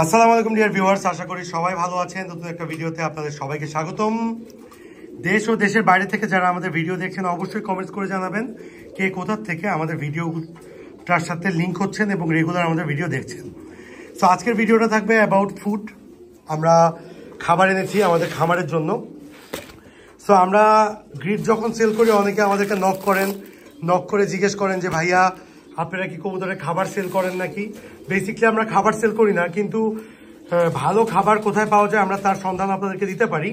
আসসালামু আলাইকুম dear viewers, আশা করি সবাই ভালো আছেন। নতুন একটা ভিডিওতে আপনাদের সবাইকে স্বাগতম। দেশ ও দেশের বাইরে থেকে যারা আমাদের ভিডিও দেখছেন অবশ্যই কমেন্টস করে জানাবেন কে কোথা থেকে আমাদের ভিডিওটার সাথে লিঙ্ক হচ্ছেন এবং রেগুলার আমাদের ভিডিও দেখছেন। সো আজকের ভিডিওটা থাকবে অ্যাবাউট ফুড। আমরা খাবার এনেছি আমাদের খামারের জন্য। সো আমরা গ্রিড যখন সেল করি অনেকে আমাদেরকে নক করে জিজ্ঞেস করেন যে ভাইয়া আপনারা কি কবুতরের খাবার সেল করেন নাকি। বেসিকলি আমরা খাবার সেল করি না, কিন্তু ভালো খাবার কোথায় পাওয়া যায় আমরা তার সন্ধান আপনাদেরকে দিতে পারি।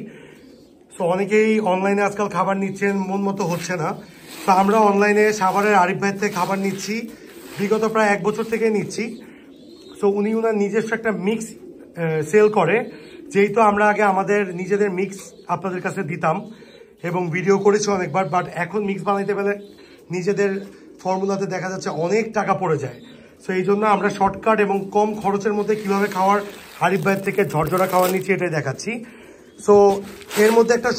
সো অনেকেই অনলাইনে আজকাল খাবার নিচ্ছেন, মন মতো হচ্ছে না। তো আমরা অনলাইনে সাভারের আরিফ ভাইয়ের থেকে খাবার নিচ্ছি, বিগত প্রায় 1 বছর থেকে নিচ্ছি। সো উনি ওনার নিজস্ব একটা মিক্স সেল করে, যেহেতু আমরা আগে আমাদের নিজেদের মিক্স আপনাদের কাছে দিতাম এবং ভিডিও করেছি অনেকবার, বাট এখন মিক্স বানাইতে গেলে নিজেদের ফর্মুলাতে দেখা যাচ্ছে অনেক টাকা পড়ে যায়। সো এই জন্য আমরা শর্টকাট এবং কম খরচের মধ্যে কিভাবে খাওয়ার আরিফ ভাইয়ের থেকে ঝরঝরা খাওয়ার নিচ্ছি এটাই দেখাচ্ছি। সো এর মধ্যে একটা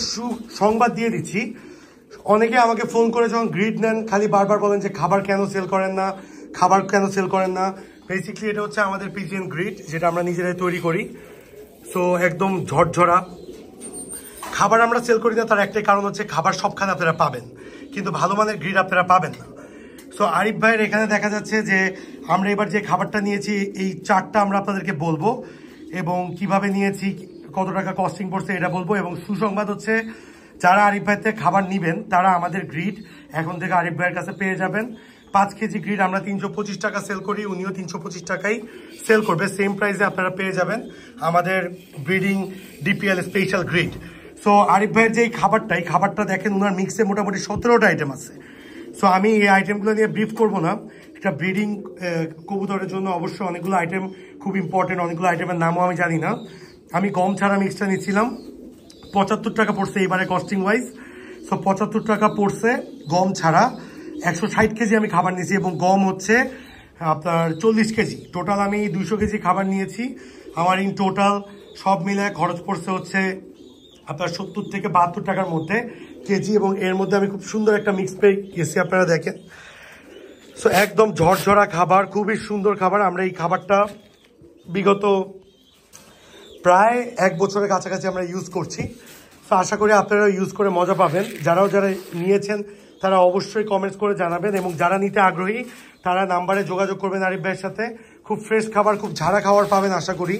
সংবাদ দিয়ে দিচ্ছি। অনেকে আমাকে ফোন করে যখন গ্রিড নেন খালি বারবার বলেন যে খাবার কেন সেল করেন না। বেসিক্যালি এটা হচ্ছে আমাদের পিজিএন গ্রিড, যেটা আমরা নিজেরাই তৈরি করি। সো একদম ঝরঝরা খাবার আমরা সেল করি না, তার একটাই কারণ হচ্ছে খাবার সবখানে আপনারা পাবেন, কিন্তু ভালো মানের গ্রিড আপনারা পাবেন না। সো আরিফ ভাইয়ের এখানে দেখা যাচ্ছে যে আমরা এবার যে খাবারটা নিয়েছি এই চারটা আমরা আপনাদেরকে বলবো এবং কিভাবে নিয়েছি, কত টাকা কস্টিং পড়ছে এটা বলবো। এবং সুসংবাদ হচ্ছে যারা আরিফ ভাইয়ের থেকে খাবার নিবেন তারা আমাদের গ্রিড এখন থেকে আরিফ ভাইয়ের কাছে পেয়ে যাবেন। 5 কেজি গ্রিড আমরা 325 টাকা সেল করি, উনিও 325 টাকাই সেল করবে, সেম প্রাইসে আপনারা পেয়ে যাবেন আমাদের breeding DPL special grid. So Arif ভাইয়ের যে খাবারটা দেখেন, ওনার মিক্সে মোটামুটি 17টা আইটেম আছে। সো আমি এই আইটেমগুলো নিয়ে ব্রিফ করবো না। একটা ব্রিডিং কবুতরের জন্য অবশ্যই অনেকগুলো আইটেম খুব ইম্পর্টেন্ট, অনেকগুলো আইটেমের নামও আমি জানি না। আমি গম ছাড়া মিক্সটা নিচ্ছিলাম, 75 টাকা পড়ছে এবারে কস্টিং ওয়াইজ। সো 75 টাকা পড়ছে গম ছাড়া। 160 কেজি আমি খাবার নিয়েছি এবং গম হচ্ছে আপনার 40 কেজি। টোটাল আমি 200 কেজি খাবার নিয়েছি। আমার ইন টোটাল সব মিলে খরচ পড়ছে হচ্ছে আপনার 70 থেকে 72 টাকার মধ্যে কেজি। এবং এর মধ্যে আমি খুব সুন্দর একটা মিক্স পেয়ে গেছি, আপনারা দেখেন। সো একদম ঝরঝরা খাবার, খুবই সুন্দর খাবার। আমরা এই খাবারটা বিগত প্রায় 1 বছরের কাছাকাছি আমরা ইউজ করছি। সো আশা করি আপনারা ইউজ করে মজা পাবেন। যারা নিয়েছেন তারা অবশ্যই কমেন্টস করে জানাবেন এবং যারা নিতে আগ্রহী তারা নাম্বারে যোগাযোগ করবেন আরিফ ভাইয়ের সাথে। খুব ফ্রেশ খাবার, খুব ঝাড়া খাবার পাবেন আশা করি।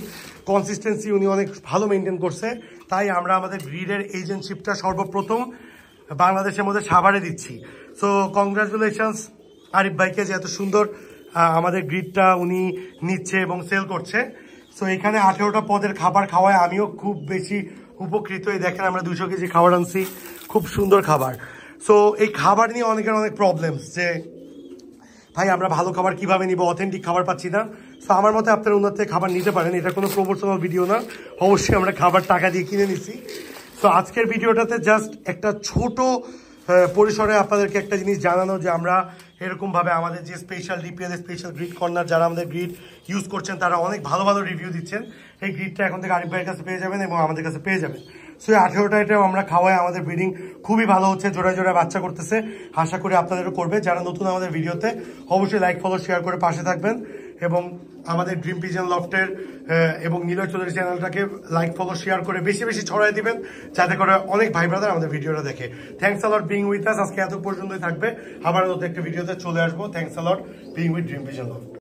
কনসিস্টেন্সি উনি অনেক ভালো মেনটেন করছে, তাই আমরা আমাদের ব্রিডের এজেন্টশিপটা সর্বপ্রথম বাংলাদেশের মধ্যে সাভারে দিচ্ছি। সো কংগ্রাচুলেশনস আরিফ ভাইকে যে এত সুন্দর আমাদের গ্রিডটা উনি নিচ্ছে এবং সেল করছে। সো এখানে 18টা পদের খাবার খাওয়ায় আমিও খুব বেশি উপকৃত। এই দেখেন আমরা 200 কেজি খাবার আনছি, খুব সুন্দর খাবার। সো এই খাবার নিয়ে অনেকের অনেক প্রবলেমস যে ভাই আমরা ভালো খাবার কিভাবে নিব, অথেন্টিক খাবার পাচ্ছি না। সো আমার মতে আপনারা ওনার থেকে খাবার নিতে পারেন, এটা কোনো প্রমোশনাল ভিডিও না, অবশ্যই আমরা খাবার টাকা দিয়ে কিনে নিছি। সো আজকের ভিডিওটাতে জাস্ট একটা ছোট পরিসরে আপনাদেরকে একটা জিনিস জানানো যে আমরা এরকমভাবে আমাদের যে special DPL special grid corner যারা আমাদের গ্রিড ইউজ করছেন তারা অনেক ভালো ভালো রিভিউ দিচ্ছেন। এই গ্রিডটা এখন থেকে আরিফ ভাইয়ের কাছে পেয়ে যাবেন এবং আমাদের কাছে পেয়ে যাবেন। সো এই 18টা আইটেম আমরা খাওয়াই, আমাদের ব্রিডিং খুবই ভালো হচ্ছে, জোড়ায় জোড়ায় বাচ্চা করতেছে। আশা করি আপনাদেরও করবে। যারা নতুন আমাদের ভিডিওতে অবশ্যই লাইক ফলো শেয়ার করে পাশে থাকবেন এবং আমাদের ড্রিম পিজন লফটের এবং নিলয় চৌধুরী চ্যানেলটাকে লাইক ফলো শেয়ার করে বেশি বেশি ছড়াই দিবেন, যাতে করে অনেক ভাই ব্রাদার আমাদের ভিডিওটা দেখে। Thanks a lot being with us. আজকে এত পর্যন্তই থাকবে, আবার নতুন একটা ভিডিওতে চলে আসবো। Thanks a lot being with dream pigeon loft.